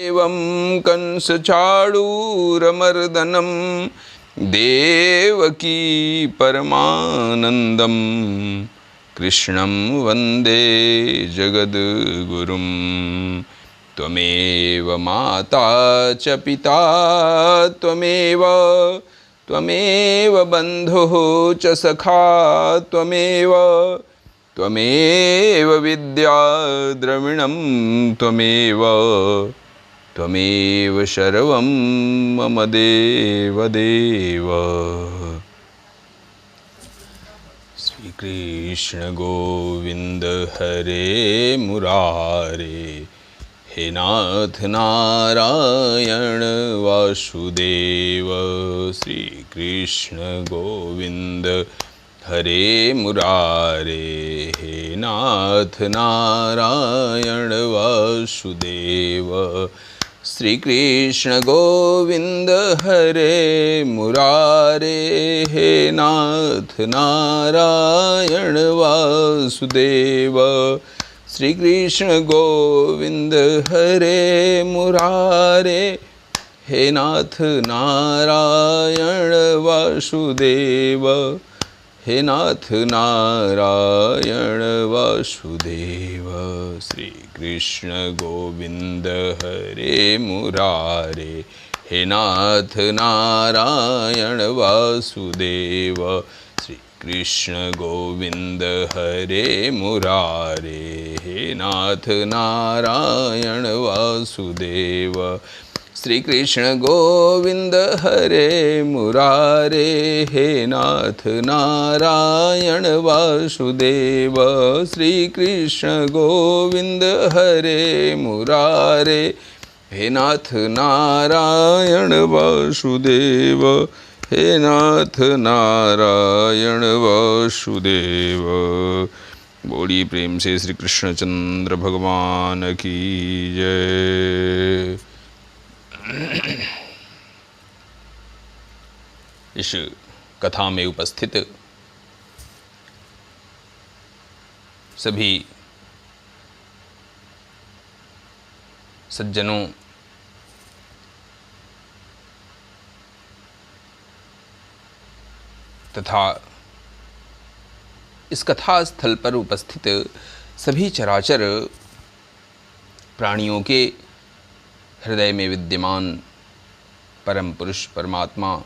एवं कंसचाणूरमर्दनं देवकी परमानन्दं कृष्णं वन्दे जगद्गुरुं। त्वमेव माता च पिता त्वमेव बन्धुः च सखा त्वमेव विद्या द्रविणं त्वमेव सर्वं मम देवदेव। श्रीकृष्ण गोविंद हरे मुरारे, हे नाथ नारायण वासुदेव। श्री कृष्ण गोविंद हरे मुरारे, हे नाथ नारायण वासुदेव। श्री कृष्ण गोविंद हरे मुरारे, हे नाथ नारायण वासुदेव। श्री कृष्ण गोविंद हरे मुरारे, हे नाथ नारायण वासुदेव। हे नाथ नारायण वासुदेव। श्री कृष्ण गोविंद हरे मुरारे, हे नाथ नारायण वासुदेव। श्री कृष्ण गोविंद हरे मुरारे, हे नाथ नारायण वासुदेव। श्री कृष्ण गोविंद हरे मुरारे, हे नाथ नारायण वासुदेव। श्री कृष्ण गोविंद हरे मुरारे, हे नाथ नारायण वासुदेव। हे नाथ नारायण वासुदेव। बोलिए प्रेम से श्री कृष्णचंद्र भगवान की जय। इस कथा में उपस्थित सभी सज्जनों तथा इस कथा स्थल पर उपस्थित सभी चराचर प्राणियों के हृदय में विद्यमान परम पुरुष परमात्मा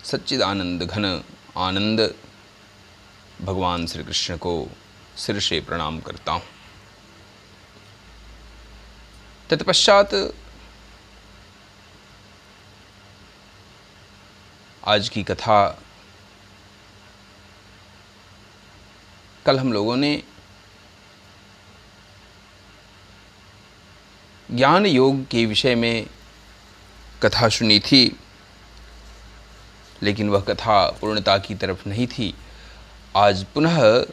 सच्चिदानंद घन आनंद भगवान श्री कृष्ण को सिर से प्रणाम करता हूँ। तत्पश्चात आज की कथा, कल हम लोगों ने ज्ञान योग के विषय में कथा सुनी थी, लेकिन वह कथा पूर्णता की तरफ नहीं थी। आज पुनः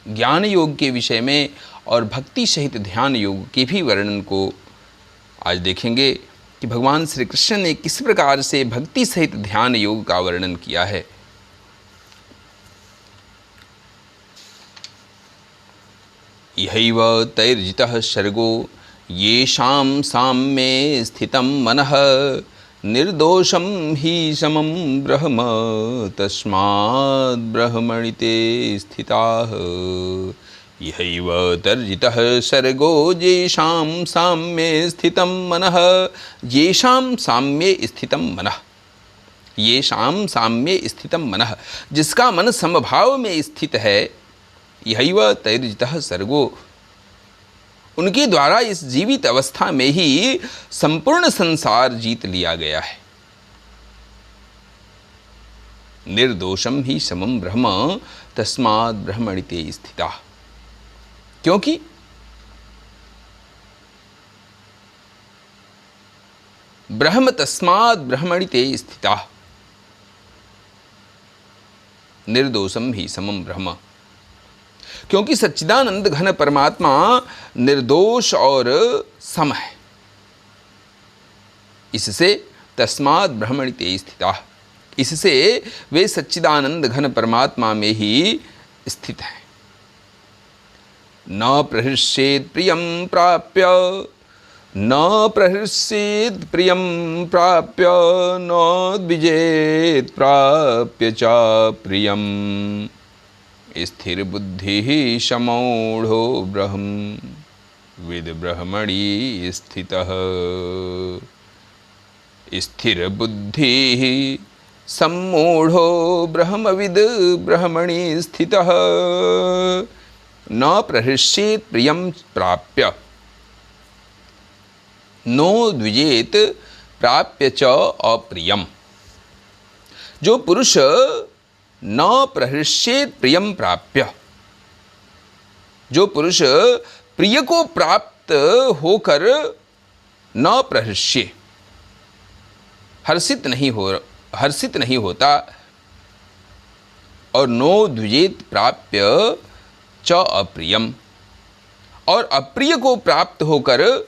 ज्ञान योग के विषय में और भक्ति सहित ध्यान योग के भी वर्णन को आज देखेंगे कि भगवान श्री कृष्ण ने किस प्रकार से भक्ति सहित ध्यान योग का वर्णन किया है। यहैव तैर्जितः सर्गो येषां साम्ये स्थितं मनः निर्दोषं हि समं ब्रह्म तस्माद् ब्रह्मणि ते स्थिताः। यहैव तर्जितः सर्गो येषां साम्ये स्थितं मनः, येषां साम्ये स्थितं मनः, येषां साम्ये स्थितं मनः, जिसका मन समभाव में स्थित है। यहैव तैर्जितः सर्गो, उनके द्वारा इस जीवित अवस्था में ही संपूर्ण संसार जीत लिया गया है। निर्दोषम ही समम ब्रह्म तस्माद् ब्रह्मणि ते स्थिता, क्योंकि ब्रह्म तस्माद् ब्रह्मणि ते स्थिता, निर्दोषम ही समम ब्रह्म, क्योंकि सच्चिदानंद घन परमात्मा निर्दोष और सम है। इससे तस्माद् ब्रह्मणि ते स्थिता, इससे वे सच्चिदानंद घन परमात्मा में ही स्थित हैं। न प्रहृष्येत् प्रियं प्राप्य न प्रहृष्येत् प्रियं प्राप्य न द्विजेत् प्राप्य च प्रियं स्थिर बुद्धि समूढ़ो ब्रह्म विद ब्रह्मणि स्थितः। स्थिर बुद्धि सम्मूढ़ो ब्रह्मविद ब्रह्मणि स्थितः न प्रहृष्येत् प्रियं प्राप्य नो द्विजेत प्राप्य च अप्रियम। जो पुरुष न प्रहृष्येत् प्रियम प्राप्य, जो पुरुष प्रिय को प्राप्त होकर न प्रहृष्य, हर्षित नहीं होता, और नो द्विजेत प्राप्य च अप्रियम, और अप्रिय को प्राप्त होकर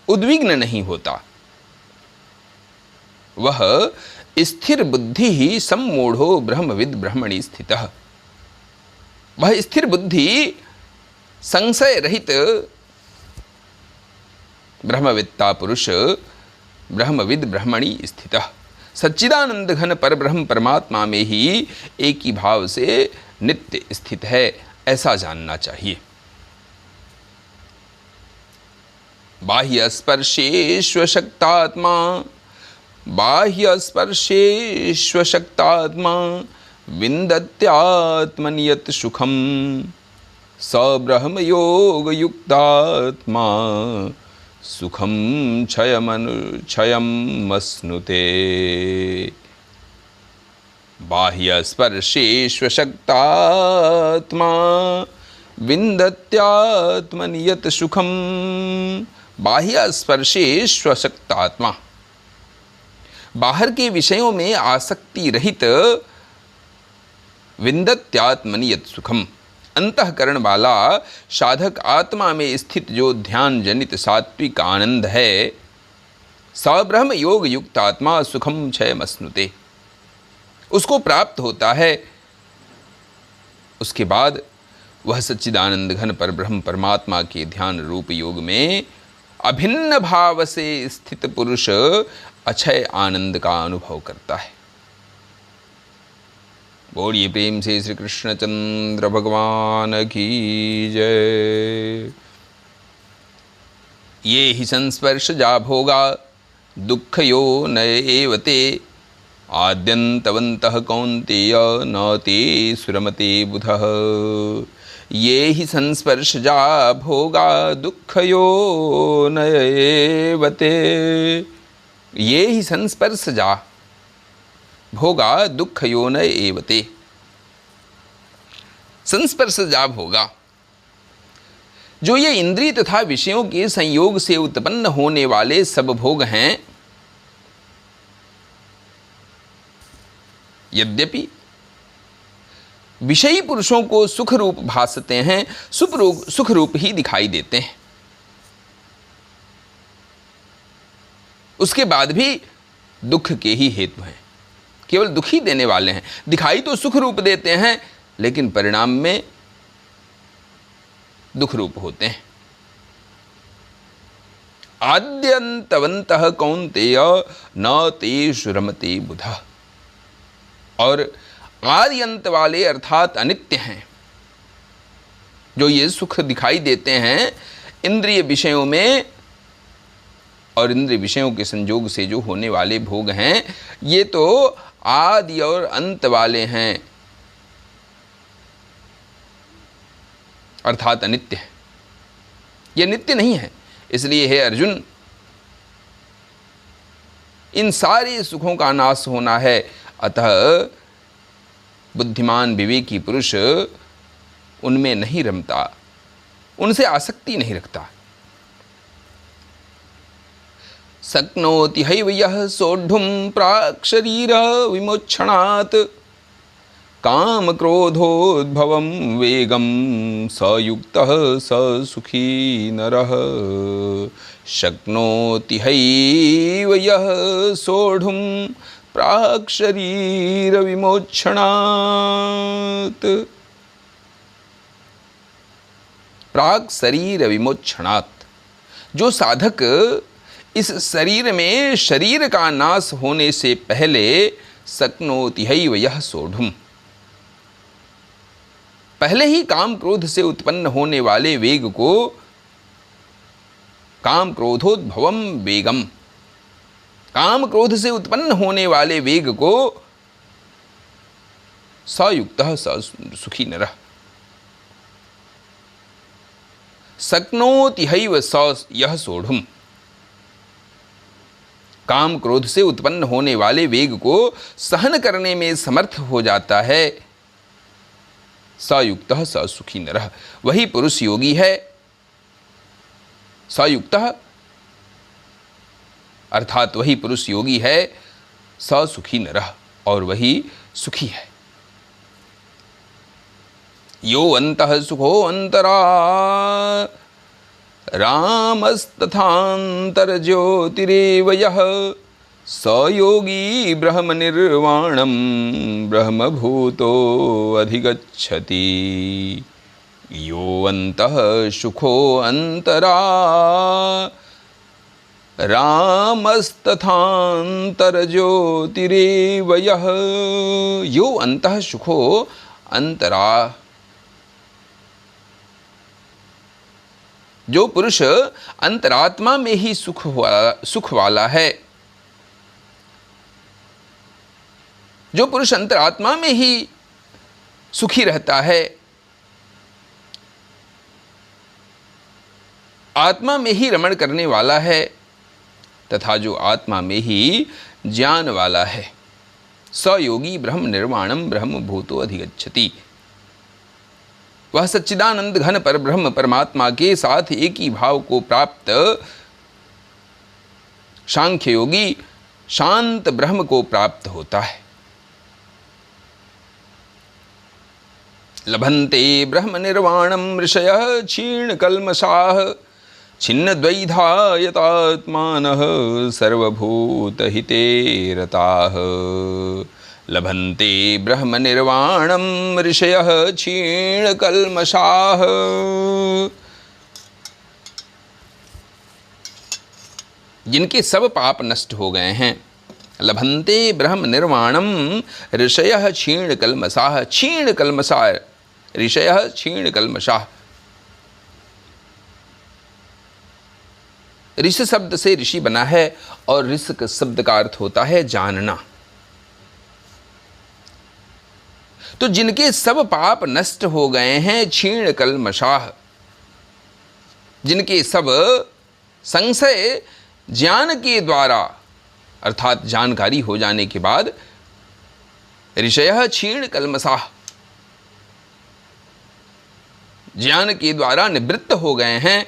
उद्विग्न नहीं होता, वह स्थिर बुद्धि ही सम्मूढ़ो ब्रह्मविद ब्रह्मणि स्थितः। वह स्थिर बुद्धि संशय रहित ब्रह्मविद्ता पुरुष ब्रह्मविद ब्रह्मणि स्थितः सच्चिदानंद घन परब्रह्म परमात्मा में ही एक ही भाव से नित्य स्थित है, ऐसा जानना चाहिए। बाह्य स्पर्शेष्वशक्तात्मा, बाह्य स्पर्शेष्वशक्तात्मा विन्दत्यात्मनियत सुखम स ब्रह्म योग युक्तात्मा सुखम क्षयम् अश्नुते। बाह्य स्पर्शेष्वशक्तात्मा विन्दत्यात्मनियत सुखम। बाह्य स्पर्शेष्वशक्तात्मा, बाहर के विषयों में आसक्ति रहित विन्दत्यात्मनियत सुखम, अंतःकरण वाला साधक आत्मा में स्थित जो ध्यान जनित सात्विक आनंद है, सब्रह्म योग युक्त आत्मा सुखम क्षयम् अश्नुते, उसको प्राप्त होता है। उसके बाद वह सच्चिदानंद घन परब्रह्म परमात्मा के ध्यान रूप योग में अभिन्न भाव से स्थित पुरुष अक्षय आनंद का अनुभव करता है। बोलिए प्रेम से श्री कृष्णचंद्र भगवान की जय। ये ही संस्पर्श जा भोगा दुःखयो नएव ते आद्यन्तवन्तः कौन्तेय न ते सुरमते बुधः। ये ही संस्पर्श जा भोगा दुःखयो नएव ते, ये ही संस्पर्श जा भोगा दुःखयो नएव ते। संस्पर्श जा भोगा, जो ये इंद्रिय तथा विषयों के संयोग से उत्पन्न होने वाले सब भोग हैं, यद्यपि विषयी पुरुषों को सुख रूप भासते हैं, सुख रूप ही दिखाई देते हैं, उसके बाद भी दुख के ही हेतु हैं, केवल दुख ही देने वाले हैं। दिखाई तो सुख रूप देते हैं, लेकिन परिणाम में दुख रूप होते हैं। आद्यन्तवन्तः कौन्तेय न तेषु रमते बुधः, और आदि अंत वाले अर्थात अनित्य हैं, जो ये सुख दिखाई देते हैं इंद्रिय विषयों में, और इंद्रिय विषयों के संयोग से जो होने वाले भोग हैं, ये तो आदि और अंत वाले हैं, अर्थात अनित्य है। ये नित्य नहीं है। इसलिए हे अर्जुन, इन सारे सुखों का नाश होना है। अतः बुद्धिमान विवेकी पुरुष उनमें नहीं रमता, उनसे आसक्ति नहीं रखता। शक्नोति हैव यः सोढुं प्राक् शरीर विमोक्षणात् काम क्रोधोद्भवं वेगं स युक्तः स सुखी नरः। शक्नोति हैव यः सोढुं प्राक् शरीर विमोक्षणात्। प्राग शरीर विमोक्षणात्। जो साधक इस शरीर में शरीर का नाश होने से पहले शक्नोति हैव यः सोढुम्, पहले ही काम क्रोध से उत्पन्न होने वाले वेग को, काम क्रोधोद्भवम वेगम, काम क्रोध से उत्पन्न होने वाले वेग को सयुक्तः स सुखी नरः, शक्नोति हैव स यः सोढुम्, काम क्रोध से उत्पन्न होने वाले वेग को सहन करने में समर्थ हो जाता है, सयुक्तः स सुखी नरः, वही पुरुष योगी है। सयुक्तः अर्थात वही पुरुष योगी है, स सुखी नरः, और वही सुखी है। यो अंतः सुखो अंतरा रामस्तथांतर ज्योतिरेव यः स योगी ब्रह्म निर्वाणं ब्रह्मभूतो अधिगच्छति। यो अंतः सुखो अंतरा रामस्तथांतर ज्योतिरेव यः, यो अंतः सुखो अंतरा, जो पुरुष अंतरात्मा में ही सुख वाला है, जो पुरुष अंतरात्मा में ही सुखी रहता है, आत्मा में ही रमण करने वाला है, तथा जो आत्मा में ही ज्ञान वाला है, स योगी ब्रह्म निर्वाणम ब्रह्म भूतो अधिगच्छति, वह सच्चिदानंद घन पर ब्रह्म परमात्मा के साथ एक ही भाव को प्राप्त सांख्य योगी शांत ब्रह्म को प्राप्त होता है। लभन्ते ब्रह्म निर्वाणम ऋषयः क्षीण कल्मषाः छिन्न द्वैधायतात्मानः सर्वभूतहिते रताः। लभन्ते ब्रह्म निर्वाणम ऋषयः क्षीण कल्मषाः, जिनके सब पाप नष्ट हो गए हैं। लभन्ते ब्रह्म निर्वाणम ऋषयः क्षीण कल्मषाः, क्षीण कल्मषा ऋषयः क्षीण कल्मषाः। ऋषि शब्द से ऋषि बना है और ऋषि शब्द का अर्थ होता है जानना। तो जिनके सब पाप नष्ट हो गए हैं, क्षीण कल्मषाः, जिनके सब संशय ज्ञान के द्वारा अर्थात जानकारी हो जाने के बाद, ऋषयः क्षीण कल्मषाः, ज्ञान के द्वारा निवृत्त हो गए हैं।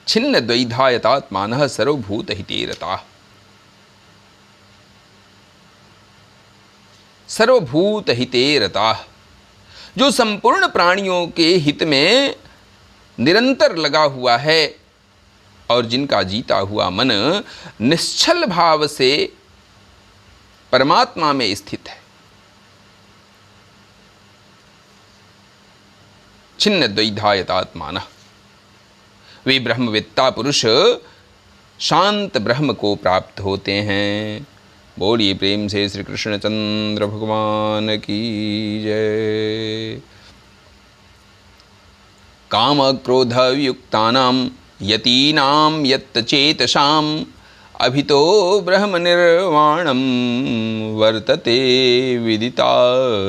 छिन्न द्वैधायतात्मानः सर्वभूतहिते रताः, सर्वभूतहिते रताः, जो संपूर्ण प्राणियों के हित में निरंतर लगा हुआ है और जिनका जीता हुआ मन निश्चल भाव से परमात्मा में स्थित है। छिन्न द्वैधायतात्मानः, वे ब्रह्मवेत्ता पुरुष शांत ब्रह्म को प्राप्त होते हैं। बोलिए प्रेम से श्री कृष्णचंद्र भगवान की जय। काम क्रोध युक्तानां यतीनां यत्चेतसाम् अभितो ब्रह्म निर्वाणं वर्तते विदितात्मनाम्।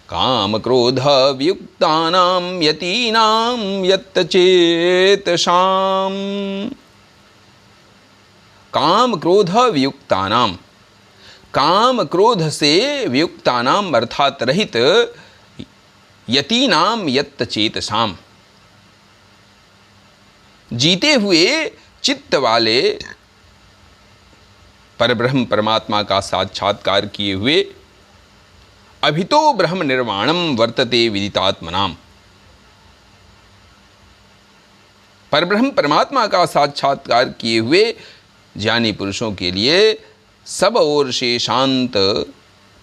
काम क्रोध वियुक्तानां यतीनां यत्चेतसाम्, काम क्रोध वियुक्तानां, काम क्रोध से वियुक्तानां अर्थात रहित, यतीनां यत्चेतसाम्, जीते हुए चित्त वाले, परब्रह्म परमात्मा का साक्षात्कार किए हुए, अभितो ब्रह्म निर्वाणम वर्तते विदितात्मनाम, परब्रह्म परमात्मा का साक्षात्कार किए हुए ज्ञानी पुरुषों के लिए सब ओर से शांत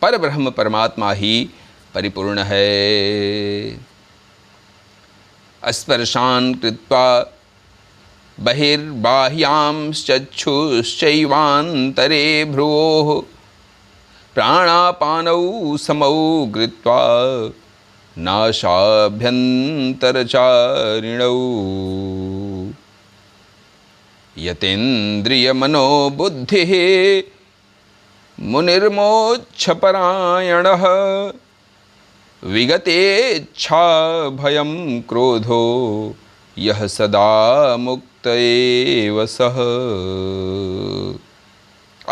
परब्रह्म परमात्मा ही परिपूर्ण है। स्पर्शान् कृत्वा बहिर्बाह्यांश्चक्षुश्चैवान्तरे भ्रुवोः प्राणापानौ समौ कृत्वा नासाभ्यन्तरचारिणौ यतेन्द्रियमनोबुद्धिः मुनिर्मोक्षपरायणः विगतेच्छाभयं क्रोधो यः सदा मुक्त एव सः।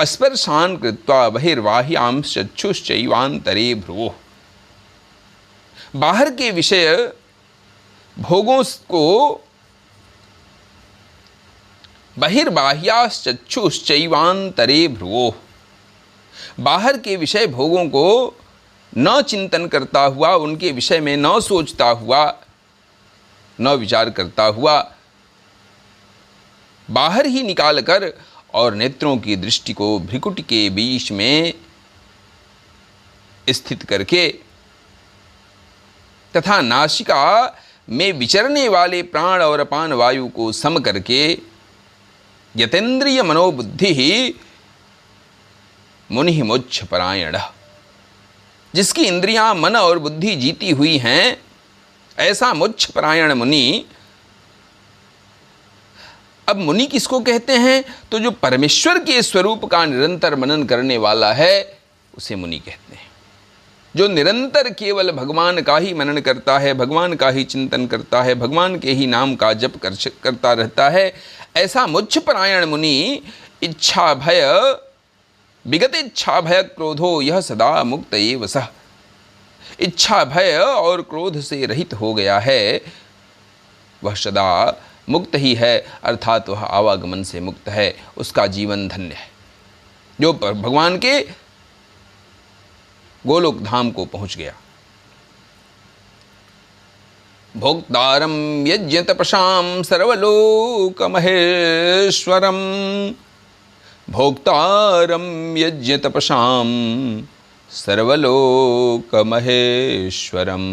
स्पर्शान् कृत्वा बहिर्बाह्यांश्चक्षुश्चैवान्तरे भ्रुवोः। बाहर के विषय भोगों को बहिर्बाह्याश्चक्षुश्चैवान्तरे भ्रुवोः, बाहर के विषय भोगों को न चिंतन करता हुआ, उनके विषय में न सोचता हुआ, न विचार करता हुआ, बाहर ही निकाल कर और नेत्रों की दृष्टि को भ्रिकुटी के बीच में स्थित करके तथा नासिका में विचरने वाले प्राण और अपान वायु को सम करके यतेन्द्रिय मनोबुद्धि ही मुनि मोक्ष परायण, जिसकी इंद्रियां मन और बुद्धि जीती हुई हैं, ऐसा मोक्ष परायण मुनि। अब मुनि किसको कहते हैं? तो जो परमेश्वर के स्वरूप का निरंतर मनन करने वाला है उसे मुनि कहते हैं। जो निरंतर केवल भगवान का ही मनन करता है, भगवान का ही चिंतन करता है, भगवान के ही नाम का जप करता रहता है, ऐसा मोक्ष परायण मुनि इच्छा भय विगत इच्छा भय क्रोधो यह सदा मुक्त एव सः। इच्छा भय और क्रोध से रहित हो गया है, वह सदा मुक्त ही है, अर्थात वह आवागमन से मुक्त है, उसका जीवन धन्य है, जो भगवान के गोलोक धाम को पहुंच गया। भोक्तारं यज्ञ तपसां सर्वलोकमहेश्वरं, भोक्तारं यज्ञ तपसां सर्वलोकमहेश्वरं,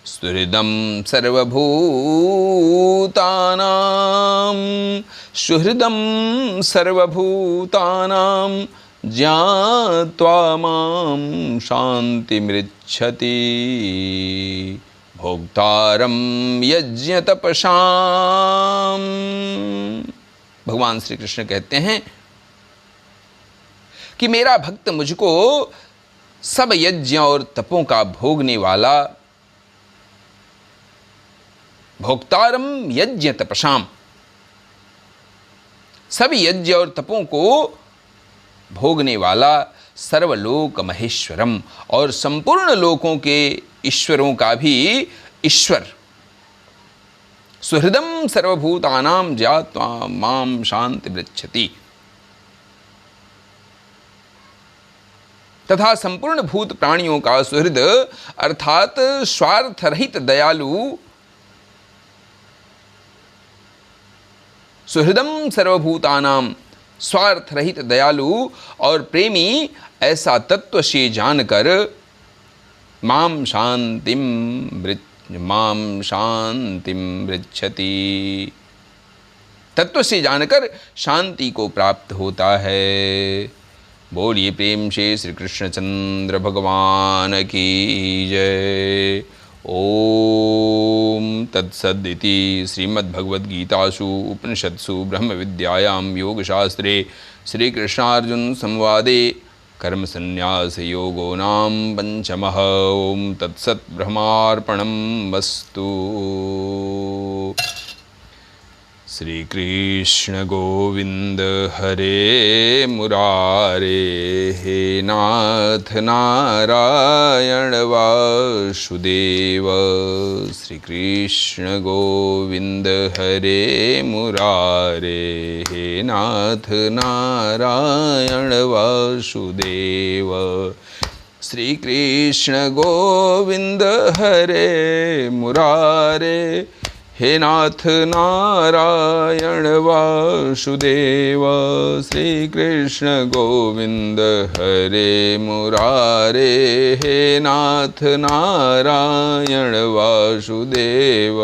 सुहृदं सर्वभूतानां, सुहृदं सर्वभूतानां ज्ञात्वा मां शान्तिमृच्छति, भोक्तारं यज्ञ तपसां। भगवान श्री कृष्ण कहते हैं कि मेरा भक्त मुझको सब यज्ञ और तपों का भोगने वाला, भोक्तारम यज्ञ तपसाम, सभी यज्ञ और तपों को भोगने वाला, सर्वलोक महेश्वरम, और संपूर्ण लोकों के ईश्वरों का भी ईश्वर, सुहृदम सर्वभूतानां ज्ञात्वा मां शान्तिमृच्छति, तथा संपूर्ण भूत प्राणियों का सुहृद अर्थात स्वार्थ रहित दयालु, सुहृदम सर्वभूतानां स्वार्थ रहित दयालु और प्रेमी, ऐसा तत्व से जानकर मां शांतिम मृच्छति, तत्व से जानकर शांति को प्राप्त होता है। बोलिए प्रेम से श्री कृष्णचंद्र भगवान की जय। ओम तत्सदिति श्रीमद्भगवद्गीतासु उपनिषत्सु ब्रह्म विद्यायां योगशास्त्रे श्रीकृष्णार्जुन संवादे कर्म संन्यास योगो नाम पंचमः। ओम तत्सत् ब्रह्मार्पणमस्तु। श्री कृष्ण गोविंद हरे मुरारे, हे नाथ नारायण वासुदेव। श्री कृष्ण गोविंद हरे मुरारे, हे नाथ नारायण वासुदेव। श्री कृष्ण गोविंद हरे मुरारे, हे नाथ नारायण वासुदेव, श्री कृष्ण गोविंद हरे मुरारे, हे नाथ नारायण वासुदेव।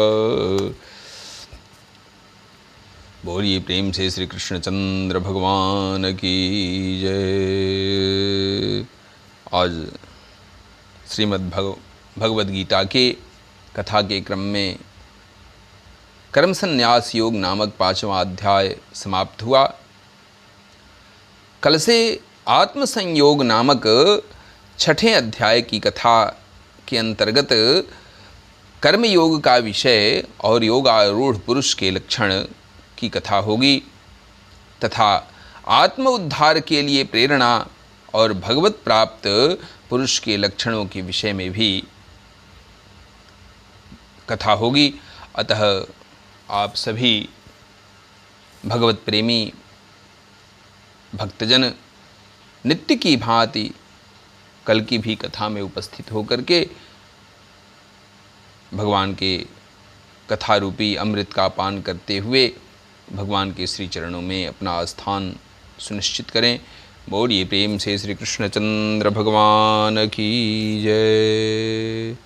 बोलिए प्रेम से श्री कृष्णचंद्र भगवान की जय। आज श्रीमद् भगवद गीता के कथा के क्रम में कर्म संन्यास योग नामक 5वां अध्याय समाप्त हुआ। कल से आत्मसंयोग नामक 6ठे अध्याय की कथा के अंतर्गत कर्म योग का विषय और योगारूढ़ पुरुष के लक्षण की कथा होगी तथा आत्म उद्धार के लिए प्रेरणा और भगवत प्राप्त पुरुष के लक्षणों के विषय में भी कथा होगी। अतः आप सभी भगवत प्रेमी भक्तजन नित्य की भांति कल की भी कथा में उपस्थित होकर के भगवान के कथा रूपी अमृत का पान करते हुए भगवान के श्री चरणों में अपना स्थान सुनिश्चित करें। बोलिए प्रेम से श्री कृष्णचंद्र भगवान की जय।